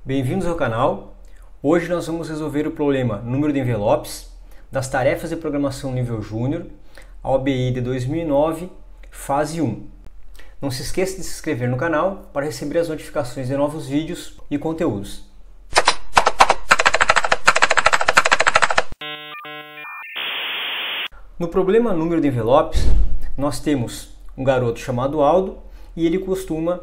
Bem-vindos ao canal. Hoje nós vamos resolver o problema número de envelopes das tarefas de programação nível júnior, OBI de 2009, fase 1. Não se esqueça de se inscrever no canal para receber as notificações de novos vídeos e conteúdos. No problema número de envelopes, nós temos um garoto chamado Aldo e ele costuma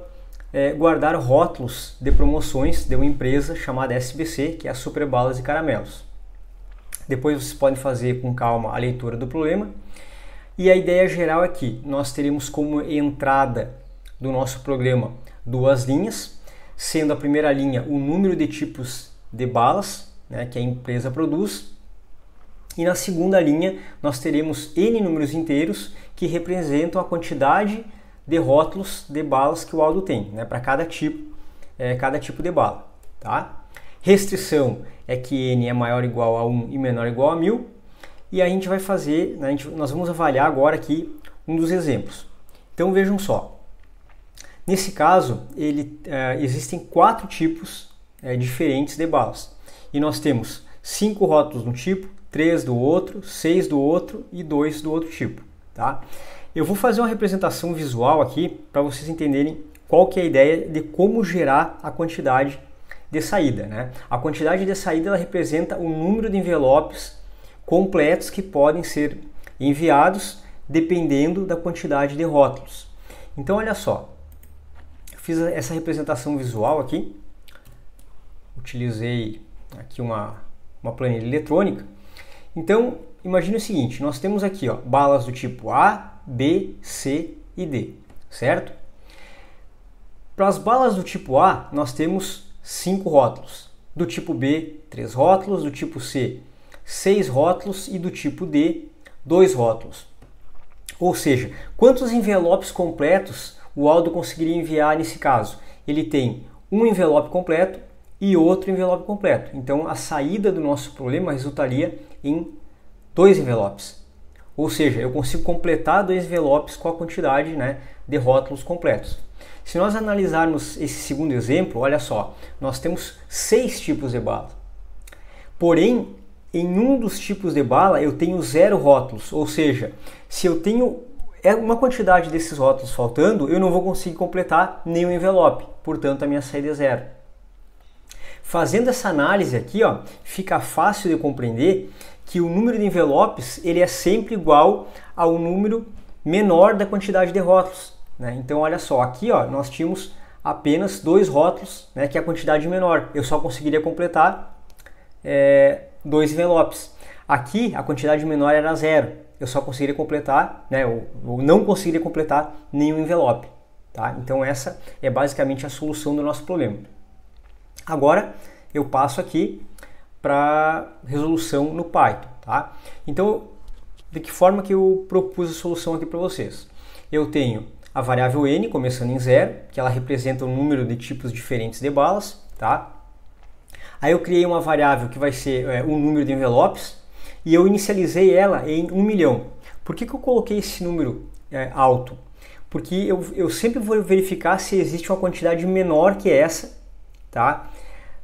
guardar rótulos de promoções de uma empresa chamada SBC, que é a Super Balas e Caramelos. Depois vocês podem fazer com calma a leitura do problema. E a ideia geral é que nós teremos como entrada do nosso programa duas linhas, sendo a primeira linha o número de tipos de balas, que a empresa produz, e na segunda linha nós teremos N números inteiros que representam a quantidade de rótulos de balas que o Aldo tem, para cada tipo de bala. Tá? Restrição é que N é maior ou igual a 1 e menor ou igual a 1000. E a gente vai fazer, nós vamos avaliar agora aqui um dos exemplos. Então vejam só, nesse caso existem 4 tipos diferentes de balas. E nós temos 5 rótulos de um tipo, 3 do outro, 6 do outro e 2 do outro tipo. Tá? Eu vou fazer uma representação visual aqui para vocês entenderem qual que é a ideia de como gerar a quantidade de saída. A quantidade de saída ela representa o número de envelopes completos que podem ser enviados dependendo da quantidade de rótulos. Então olha só, eu fiz essa representação visual aqui, utilizei aqui uma planilha eletrônica. Então imagine o seguinte, nós temos aqui balas do tipo A, B, C e D, certo? Para as balas do tipo A, nós temos 5 rótulos, do tipo B, 3 rótulos, do tipo C, 6 rótulos e do tipo D, 2 rótulos. Ou seja, quantos envelopes completos o Aldo conseguiria enviar nesse caso? Ele tem um envelope completo e outro envelope completo. Então a saída do nosso problema resultaria em 2 envelopes. Ou seja, eu consigo completar 2 envelopes com a quantidade de rótulos completos. Se nós analisarmos esse segundo exemplo, olha só, nós temos 6 tipos de bala. Porém, em um dos tipos de bala eu tenho 0 rótulos, ou seja, se eu tenho uma quantidade desses rótulos faltando, eu não vou conseguir completar nenhum envelope, portanto a minha saída é 0. Fazendo essa análise aqui, fica fácil de compreender que o número de envelopes ele é sempre igual ao número menor da quantidade de rótulos. Então olha só, aqui nós tínhamos apenas 2 rótulos, que é a quantidade menor. Eu só conseguiria completar 2 envelopes. Aqui a quantidade menor era 0. Eu só conseguiria completar, ou não conseguiria completar nenhum envelope. Tá? Então essa é basicamente a solução do nosso problema. Agora eu passo aqui para resolução no Python. Tá? Então, de que forma que eu propus a solução aqui para vocês? Eu tenho a variável n começando em 0, que ela representa o número de tipos diferentes de balas. Tá? Aí eu criei uma variável que vai ser um número de envelopes e eu inicializei ela em 1 milhão. Por que eu coloquei esse número alto? Porque eu sempre vou verificar se existe uma quantidade menor que essa, tá?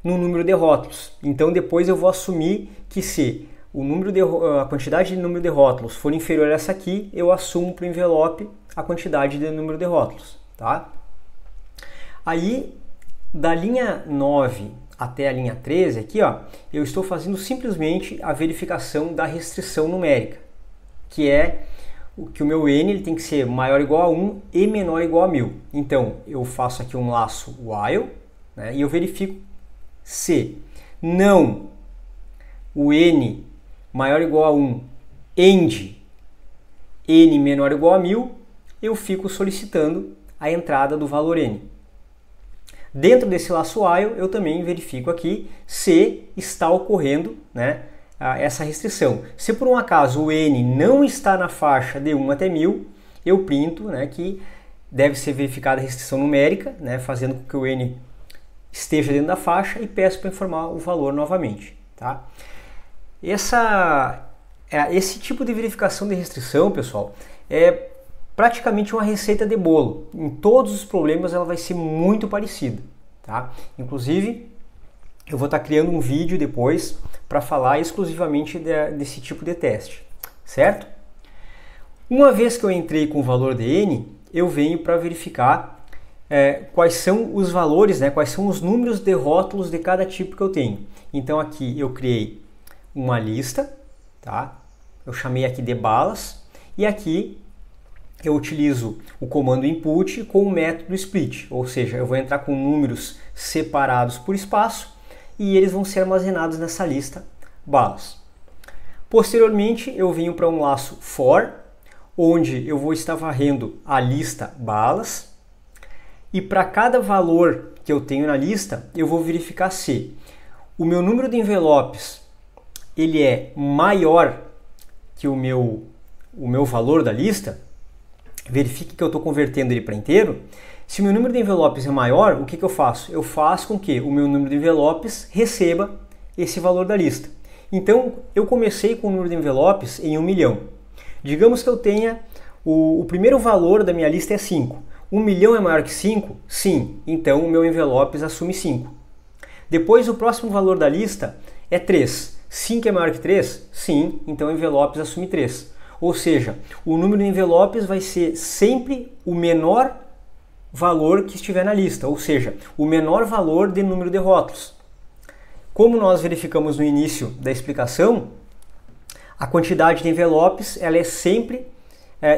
No número de rótulos. Então depois eu vou assumir que se a quantidade de número de rótulos for inferior a essa aqui, eu assumo para o envelope a quantidade de número de rótulos. Tá? Aí da linha 9 até a linha 13 aqui, eu estou fazendo simplesmente a verificação da restrição numérica, que é que o meu n ele tem que ser maior ou igual a 1 e menor ou igual a 1000. Então eu faço aqui um laço while, e eu verifico se não o n maior ou igual a 1 end n menor ou igual a 1000, eu fico solicitando a entrada do valor n. Dentro desse laço while, eu também verifico aqui se está ocorrendo essa restrição. Se por um acaso o n não está na faixa de 1 até 1000, eu printo que deve ser verificada a restrição numérica, fazendo com que o n esteja dentro da faixa e peço para informar o valor novamente. Tá? Esse tipo de verificação de restrição, pessoal, é praticamente uma receita de bolo. Em todos os problemas ela vai ser muito parecida. Tá? Inclusive, eu vou estar criando um vídeo depois para falar exclusivamente desse tipo de teste, certo? Uma vez que eu entrei com o valor de n, eu venho para verificar quais são os valores, né, quais são os números de rótulos de cada tipo que eu tenho. Então aqui eu criei uma lista, tá? Eu chamei aqui de balas, e aqui eu utilizo o comando input com o método split, ou seja, eu vou entrar com números separados por espaço e eles vão ser armazenados nessa lista balas. Posteriormente eu venho para um laço for, onde eu vou estar varrendo a lista balas, e para cada valor que eu tenho na lista eu vou verificar se o meu número de envelopes ele é maior que o meu valor da lista. Verifique que eu estou convertendo ele para inteiro. Se o meu número de envelopes é maior, o que eu faço? Eu faço com que o meu número de envelopes receba esse valor da lista. Então, eu comecei com o número de envelopes em 1 milhão. Digamos que eu tenha, o primeiro valor da minha lista é 5. 1 milhão é maior que 5? Sim. Então, o meu envelopes assume 5. Depois, o próximo valor da lista é 3. 5 é maior que 3? Sim. Então, o envelopes assume 3. Ou seja, o número de envelopes vai ser sempre o menor valor que estiver na lista, ou seja, o menor valor de número de rótulos. Como nós verificamos no início da explicação, a quantidade de envelopes ela é sempre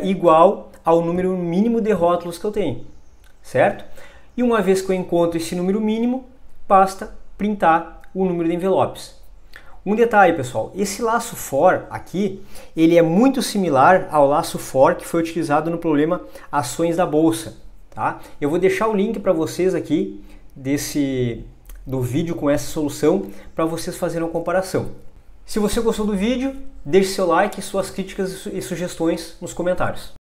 igual ao número mínimo de rótulos que eu tenho, certo? E uma vez que eu encontro esse número mínimo, basta printar o número de envelopes. Um detalhe, pessoal, esse laço for aqui, ele é muito similar ao laço for que foi utilizado no problema ações da bolsa, tá? Eu vou deixar o link para vocês aqui do vídeo com essa solução para vocês fazerem uma comparação. Se você gostou do vídeo, deixe seu like e suas críticas e sugestões nos comentários.